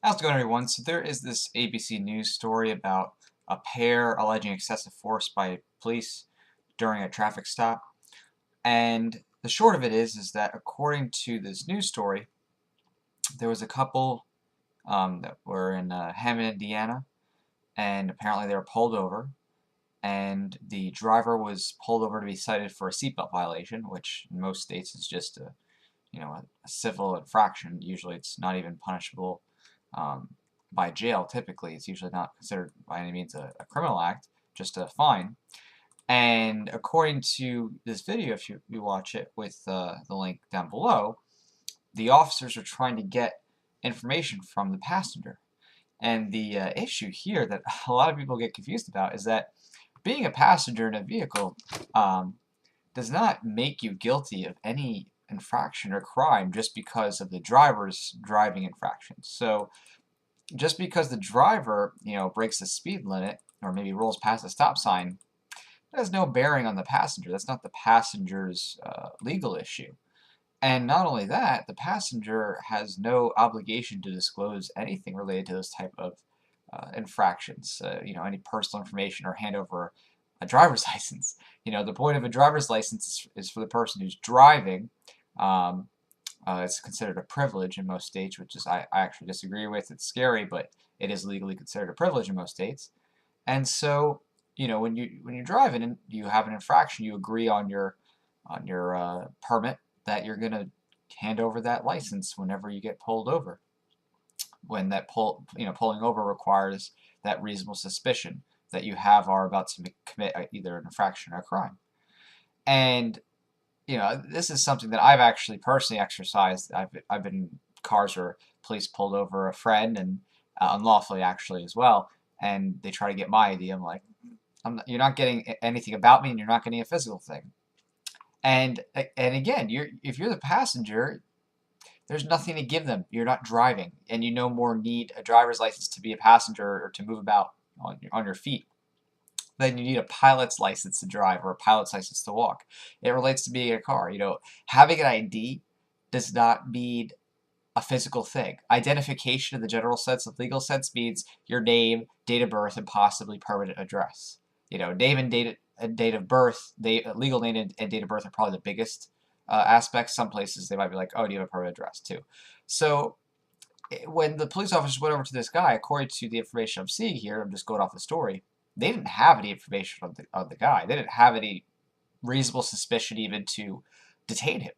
How's it going, everyone? So there is this ABC News story about a pair alleging excessive force by police during a traffic stop. And the short of it is that according to this news story, there was a couple that were in Hammond, Indiana, and apparently they were pulled over. And the driver was pulled over to be cited for a seatbelt violation, which in most states is just a civil infraction. Usually, it's not even punishable um, by jail. Typically, it's usually not considered by any means a criminal act, just a fine. And according to this video, if you watch it with the link down below, the officers are trying to get information from the passenger. And the issue here that a lot of people get confused about is that being a passenger in a vehicle um, does not make you guilty of any infraction or crime just because of the driver's driving infractions. So just because the driver, breaks the speed limit or maybe rolls past a stop sign, that has no bearing on the passenger. That's not the passenger's legal issue. And not only that, the passenger has no obligation to disclose anything related to those type of infractions, any personal information or hand over a driver's license. The point of a driver's license is for the person who's driving. Um, it's considered a privilege in most states, which is I actually disagree with. It's scary, but it is legally considered a privilege in most states. And so, when you're driving and you have an infraction, you agree on your permit that you're going to hand over that license whenever you get pulled over. When that pulling over requires that reasonable suspicion that you are about to commit either an infraction or a crime. And this is something that I've actually personally exercised. I've been in cars where police pulled over a friend and unlawfully actually as well, and they try to get my ID. I'm like, you're not getting anything about me, and you're not getting a physical thing. And again, if you're the passenger, there's nothing to give them. You're not driving, and you no more need a driver's license to be a passenger or to move about on your feet than you need a pilot's license to drive or a pilot's license to walk. It relates to being in a car. Having an ID does not mean a physical thing. Identification in the general sense, of legal sense, means your name, date of birth, and possibly permanent address. Name and date of birth, legal name and date of birth are probably the biggest aspects. Some places they might be like, oh, do you have a permanent address too? So when the police officers went over to this guy, according to the information I'm seeing here, I'm just going off the story, they didn't have any information on the guy. They didn't have any reasonable suspicion even to detain him.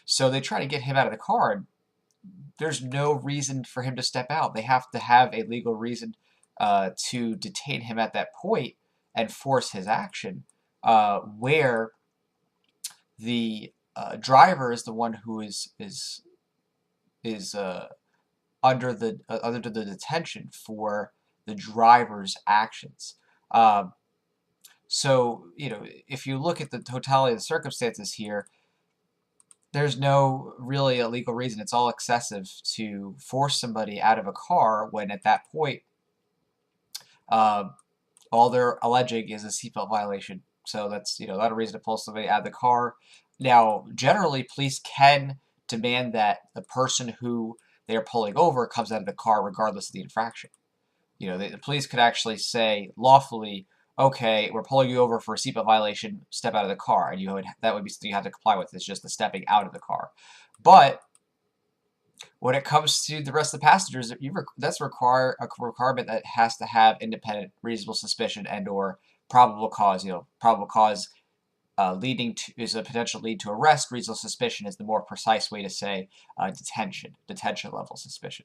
So they try to get him out of the car, and there's no reason for him to step out. They have to have a legal reason to detain him at that point and force his action, where the driver is the one who is under the detention for the driver's actions. Um, so, if you look at the totality of the circumstances here, there's no really a legal reason. It's all excessive to force somebody out of a car when at that point, uh, all they're alleging is a seatbelt violation. So that's, not a reason to pull somebody out of the car. Now, generally, police can demand that the person who they are pulling over comes out of the car regardless of the infraction. The police could actually say lawfully, okay, we're pulling you over for a seatbelt violation, step out of the car, and that would be something you have to comply with. It's just the stepping out of the car. But when it comes to the rest of the passengers, that's a requirement that has to have independent, reasonable suspicion and/or probable cause. Probable cause leading to is a potential lead to arrest. Reasonable suspicion is the more precise way to say detention level suspicion.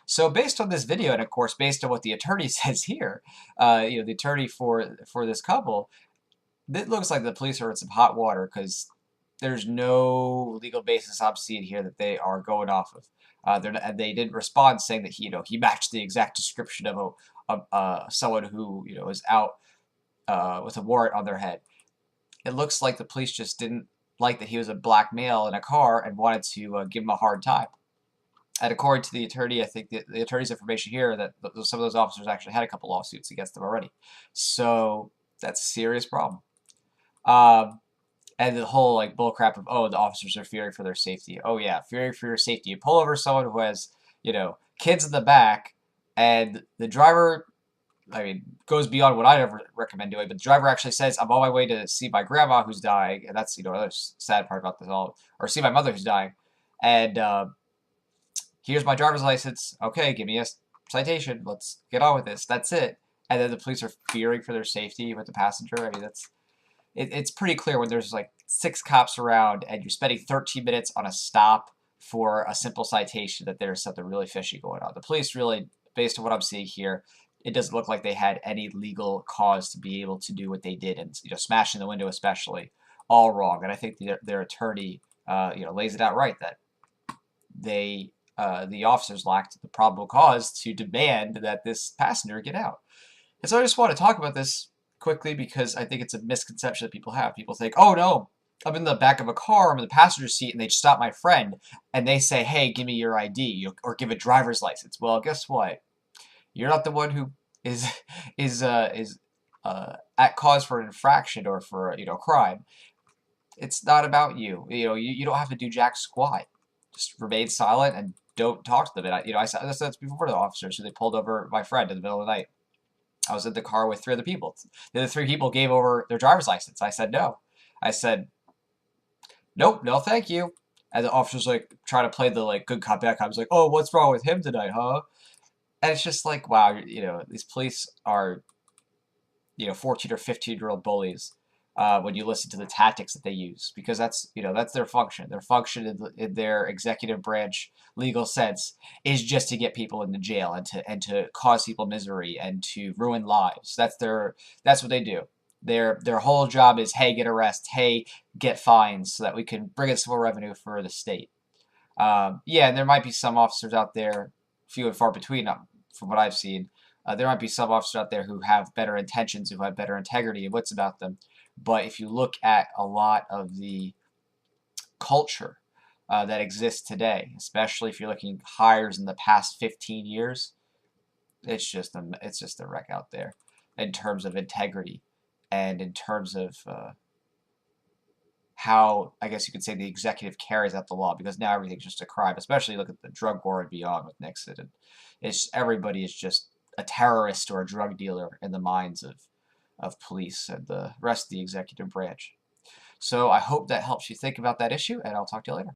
So based on this video, and of course based on what the attorney says here, the attorney for this couple, it looks like the police are in some hot water because there's no legal basis I'm seeing here that they are going off of. They didn't respond saying that he matched the exact description of someone who is out with a warrant on their head. It looks like the police just didn't like that he was a black male in a car and wanted to give him a hard time. And according to the attorney, I think the attorney's information here that some of those officers actually had a couple lawsuits against them already. So that's a serious problem. And the whole bullcrap of, oh, the officers are fearing for their safety. Oh yeah, fearing for your safety. You pull over someone who has kids in the back, and the driver, I mean, goes beyond what I'd ever recommend doing, but the driver actually says, I'm on my way to see my grandma who's dying, and that's, another sad part about this all, or see my mother who's dying, and here's my driver's license. Okay, give me a citation. Let's get on with this. That's it. And then the police are fearing for their safety with the passenger. I mean, it's pretty clear when there's like 6 cops around and you're spending 13 minutes on a stop for a simple citation that there's something really fishy going on. The police really, based on what I'm seeing here, it doesn't look like they had any legal cause to be able to do what they did, and smashing the window especially, all wrong. And I think their attorney, lays it out right that the officers lacked the probable cause to demand that this passenger get out. And so I just want to talk about this quickly because I think it's a misconception that people have. People think, oh no, I'm in the back of a car, I'm in the passenger seat, and they stop my friend, and they say, hey, give me your ID, or give a driver's license. Well, guess what? You're not the one who is at cause for an infraction or for crime. It's not about you. You don't have to do jack squat. Just remain silent and don't talk to them. And I said this before the officers, so they pulled over my friend in the middle of the night. I was in the car with 3 other people. The other 3 people gave over their driver's license. I said no. I said, nope, no thank you. And the officer's like trying to play the good cop bad cop. I was like, oh, what's wrong with him tonight, huh? And it's just like, wow, these police are 14 or 15-year-old bullies when you listen to the tactics that they use, because that's their function. Their function in their executive branch legal sense is just to get people into jail and to cause people misery and to ruin lives. That's what they do. Their whole job is, hey, get arrested, hey, get fines, so that we can bring in civil revenue for the state. Yeah, and there might be some officers out there, few and far between, from what I've seen. There might be some officers out there who have better intentions, who have better integrity and wits about them. But if you look at a lot of the culture that exists today, especially if you're looking at hires in the past 15 years, it's just a wreck out there in terms of integrity and in terms of how, I guess you could say, the executive carries out the law, because now everything's just a crime. Especially look at the drug war and beyond with Nixon, and everybody is just a terrorist or a drug dealer in the minds of police and the rest of the executive branch. So I hope that helps you think about that issue, and I'll talk to you later.